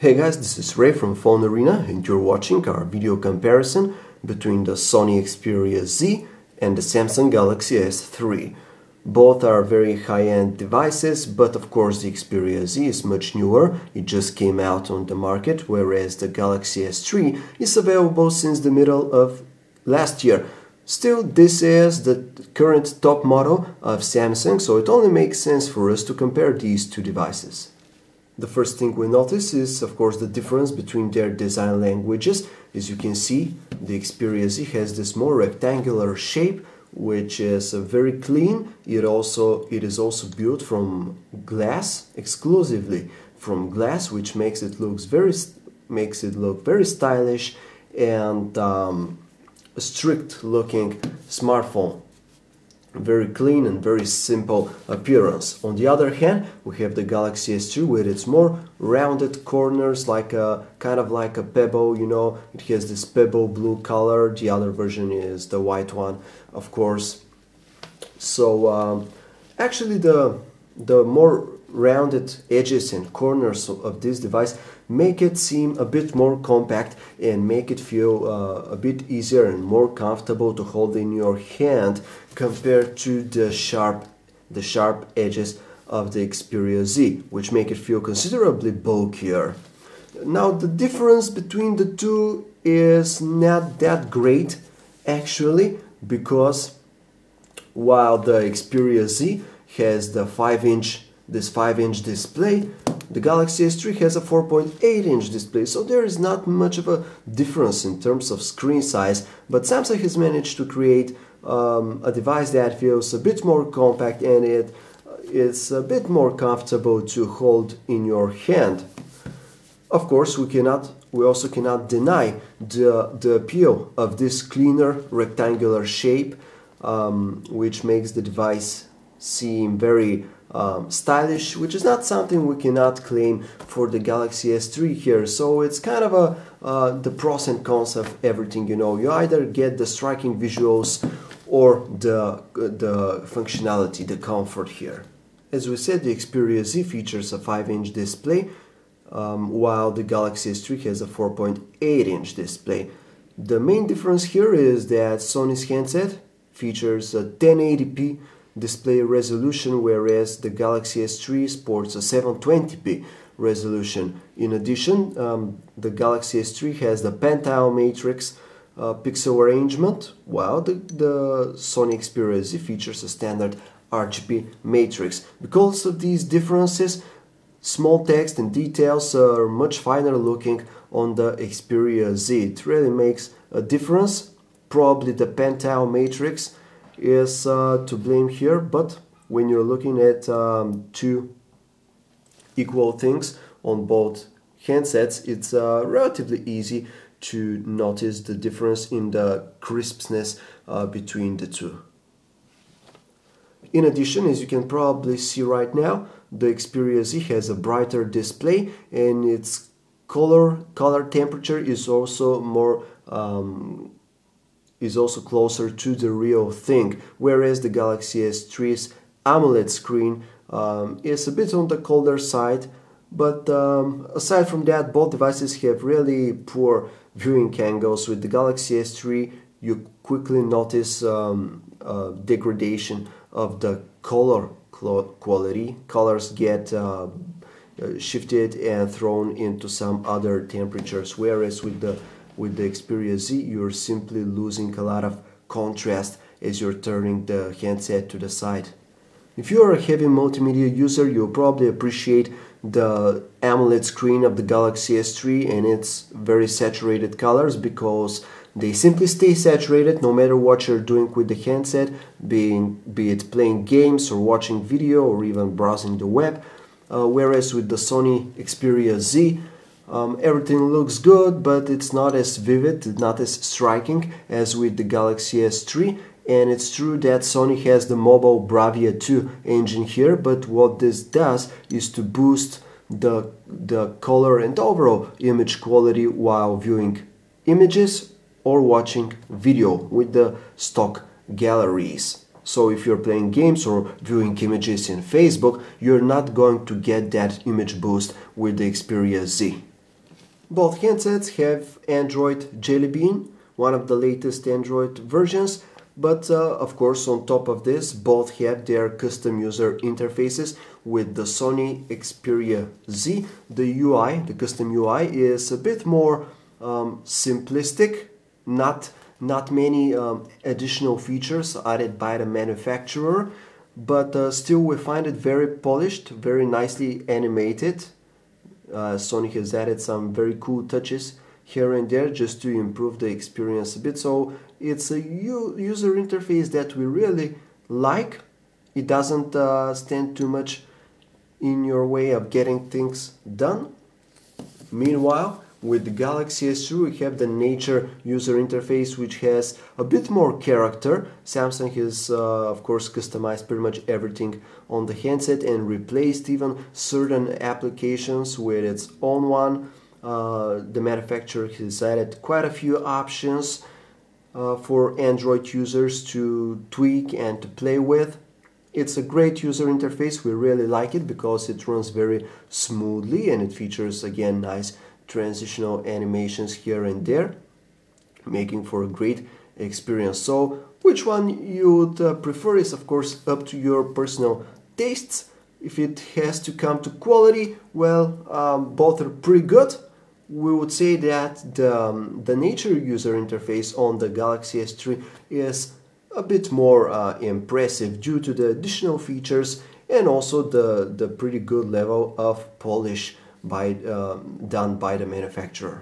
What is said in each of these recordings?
Hey guys, this is Ray from PhoneArena and you're watching our video comparison between the Sony Xperia Z and the Samsung Galaxy S3. Both are very high-end devices, but of course the Xperia Z is much newer. It just came out on the market, whereas the Galaxy S3 is available since the middle of last year. Still, this is the current top model of Samsung, so it only makes sense for us to compare these two devices. The first thing we notice is, of course, the difference between their design languages. As you can see, the Xperia Z has this more rectangular shape, which is very clean. It is also built from glass, exclusively from glass, which makes it look very stylish and a strict-looking smartphone. Very clean and very simple appearance. On the other hand, we have the Galaxy S3 with its more rounded corners, like a kind of like a pebble, you know. It has this pebble blue color. The other version is the white one, of course. So actually the more rounded edges and corners of this device make it seem a bit more compact and make it feel a bit easier and more comfortable to hold in your hand compared to the sharp edges of the Xperia Z, which make it feel considerably bulkier. Now the difference between the two is not that great actually, because while the Xperia Z has the 5-inch display, the Galaxy S3 has a 4.8-inch display, so there is not much of a difference in terms of screen size, but Samsung has managed to create a device that feels a bit more compact and it is a bit more comfortable to hold in your hand. Of course, we also cannot deny the appeal of this cleaner rectangular shape, which makes the device seem very stylish, which is not something we cannot claim for the Galaxy S3 here. So it's kind of the pros and cons of everything, you know. You either get the striking visuals or the functionality, the comfort here. As we said, the Xperia Z features a 5-inch display, while the Galaxy S3 has a 4.8-inch display. The main difference here is that Sony's handset features a 1080p display resolution, whereas the Galaxy S3 sports a 720p resolution. In addition, the Galaxy S3 has the pentile matrix pixel arrangement, while the Sony Xperia Z features a standard RGB matrix. Because of these differences, small text and details are much finer looking on the Xperia Z. It really makes a difference. Probably the pentile matrix is to blame here, but when you're looking at two equal things on both handsets, it's relatively easy to notice the difference in the crispness between the two. In addition, as you can probably see right now, the Xperia Z has a brighter display and its color temperature is also more closer to the real thing, whereas the Galaxy S3's AMOLED screen is a bit on the colder side. But aside from that, both devices have really poor viewing angles. With the Galaxy S3, you quickly notice degradation of the color quality. Colors get shifted and thrown into some other temperatures, whereas with the Xperia Z, you're simply losing a lot of contrast as you're turning the handset to the side. If you are a heavy multimedia user, you'll probably appreciate the AMOLED screen of the Galaxy S3 and its very saturated colors, because they simply stay saturated no matter what you're doing with the handset, be it playing games or watching video or even browsing the web. Whereas with the Sony Xperia Z, everything looks good, but it's not as vivid, not as striking as with the Galaxy S3. And it's true that Sony has the mobile Bravia 2 engine here, but what this does is to boost the color and overall image quality while viewing images or watching video with the stock galleries. So if you're playing games or viewing images in Facebook, you're not going to get that image boost with the Xperia Z. Both handsets have Android Jelly Bean, one of the latest Android versions, but of course on top of this both have their custom user interfaces. With the Sony Xperia Z, the custom UI is a bit more simplistic, not many additional features added by the manufacturer, but still we find it very polished, very nicely animated. Sony has added some very cool touches here and there just to improve the experience a bit. So it's a user interface that we really like. It doesn't stand too much in your way of getting things done. Meanwhile, with the Galaxy S3 we have the Nature user interface, which has a bit more character. Samsung has of course customized pretty much everything on the handset and replaced even certain applications with its own one. The manufacturer has added quite a few options for Android users to tweak and to play with. It's a great user interface. We really like it because it runs very smoothly and it features again nice transitional animations here and there, making for a great experience. So which one you would prefer is of course up to your personal tastes. If it has to come to quality, well, both are pretty good. We would say that the Nature user interface on the Galaxy S3 is a bit more impressive due to the additional features and also the pretty good level of polish done by the manufacturer.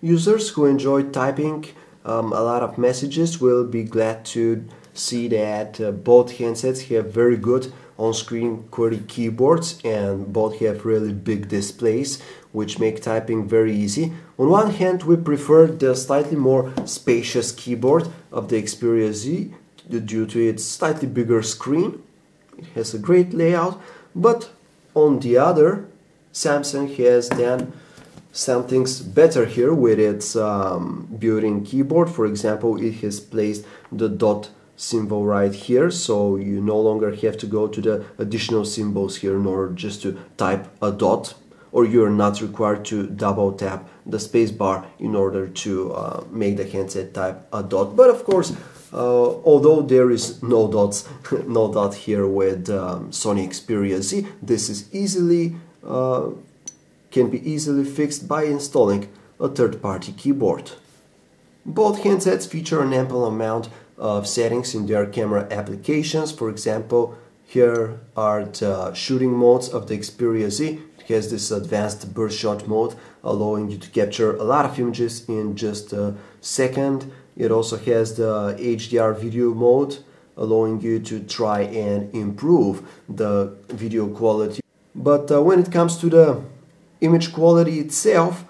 Users who enjoy typing a lot of messages will be glad to see that both handsets have very good on-screen QWERTY keyboards and both have really big displays which make typing very easy. On one hand, we prefer the slightly more spacious keyboard of the Xperia Z due to its slightly bigger screen. It has a great layout, but on the other, Samsung has done some things better here with its built-in keyboard. For example, it has placed the dot symbol right here, so you no longer have to go to the additional symbols here in order just to type a dot, or you're not required to double tap the spacebar in order to make the handset type a dot. But of course, although there is no dot here with Sony Xperia Z, this is can be easily fixed by installing a third-party keyboard. Both handsets feature an ample amount of settings in their camera applications. For example, here are the shooting modes of the Xperia Z. It has this advanced burst shot mode, allowing you to capture a lot of images in just a second. It also has the HDR video mode, allowing you to try and improve the video quality. But when it comes to the image quality itself,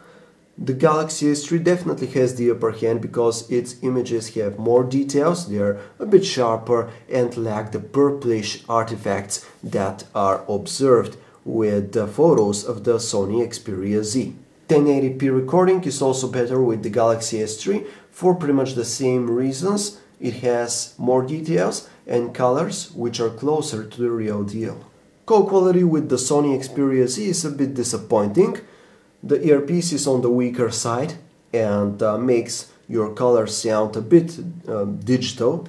the Galaxy S3 definitely has the upper hand because its images have more details, they are a bit sharper and lack the purplish artifacts that are observed with the photos of the Sony Xperia Z. 1080p recording is also better with the Galaxy S3 for pretty much the same reasons. It has more details and colors which are closer to the real deal. Call quality with the Sony Xperia Z is a bit disappointing. The earpiece is on the weaker side and makes your colors sound a bit digital.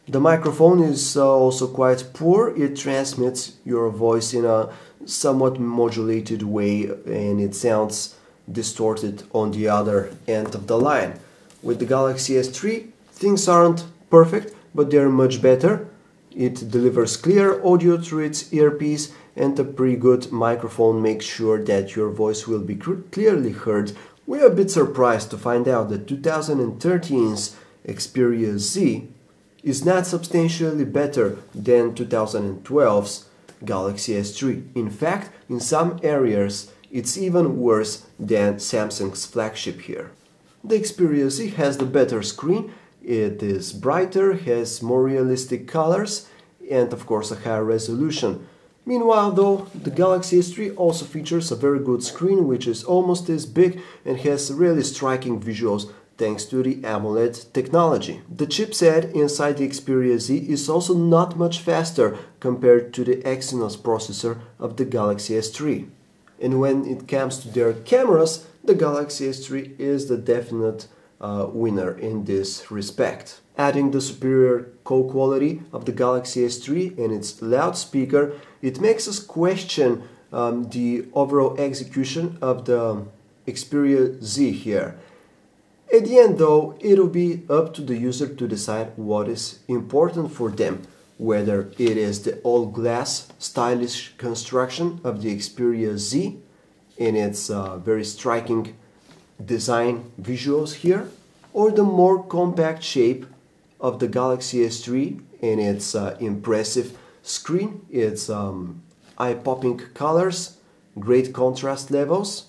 The microphone is also quite poor. It transmits your voice in a somewhat modulated way and it sounds distorted on the other end of the line. With the Galaxy S3, things aren't perfect, but they're much better. It delivers clear audio through its earpiece, and a pretty good microphone makes sure that your voice will be clearly heard. We're a bit surprised to find out that 2013's Xperia Z is not substantially better than 2012's Galaxy S3. In fact, in some areas, it's even worse than Samsung's flagship here. The Xperia Z has the better screen. It is brighter, has more realistic colors, and of course a higher resolution. Meanwhile though, the Galaxy S3 also features a very good screen which is almost as big and has really striking visuals thanks to the AMOLED technology. The chipset inside the Xperia Z is also not much faster compared to the Exynos processor of the Galaxy S3. And when it comes to their cameras, the Galaxy S3 is the definite winner in this respect. Adding the superior call quality of the Galaxy S3 and its loudspeaker, it makes us question the overall execution of the Xperia Z here. At the end though, it'll be up to the user to decide what is important for them, whether it is the all-glass stylish construction of the Xperia Z in its very striking design visuals here, or the more compact shape of the Galaxy S3 in its impressive screen, its eye-popping colors, great contrast levels,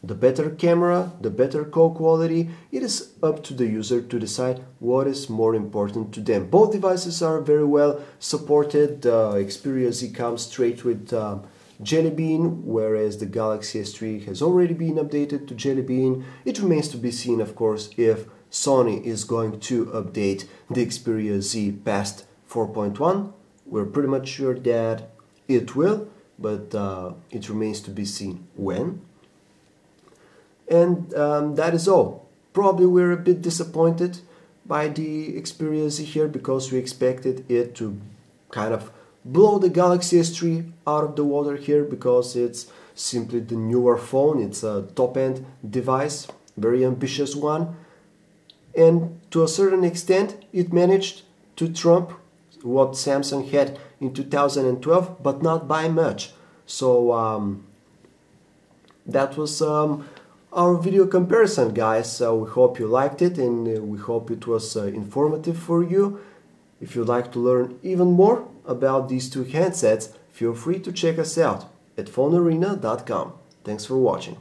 the better camera, the better call quality. It is up to the user to decide what is more important to them. Both devices are very well supported. The Xperia Z comes straight with Jelly Bean, whereas the Galaxy S3 has already been updated to Jelly Bean. It remains to be seen, of course, if Sony is going to update the Xperia Z past 4.1. We're pretty much sure that it will, but it remains to be seen when. And that is all. Probably we're a bit disappointed by the Xperia Z here because we expected it to kind of blow the Galaxy S3 out of the water here because it's simply the newer phone. It's a top-end device, very ambitious one. And to a certain extent, it managed to trump what Samsung had in 2012, but not by much. So that was our video comparison, guys. We hope you liked it and we hope it was informative for you. If you'd like to learn even more about these two handsets, feel free to check us out at PhoneArena.com. Thanks for watching.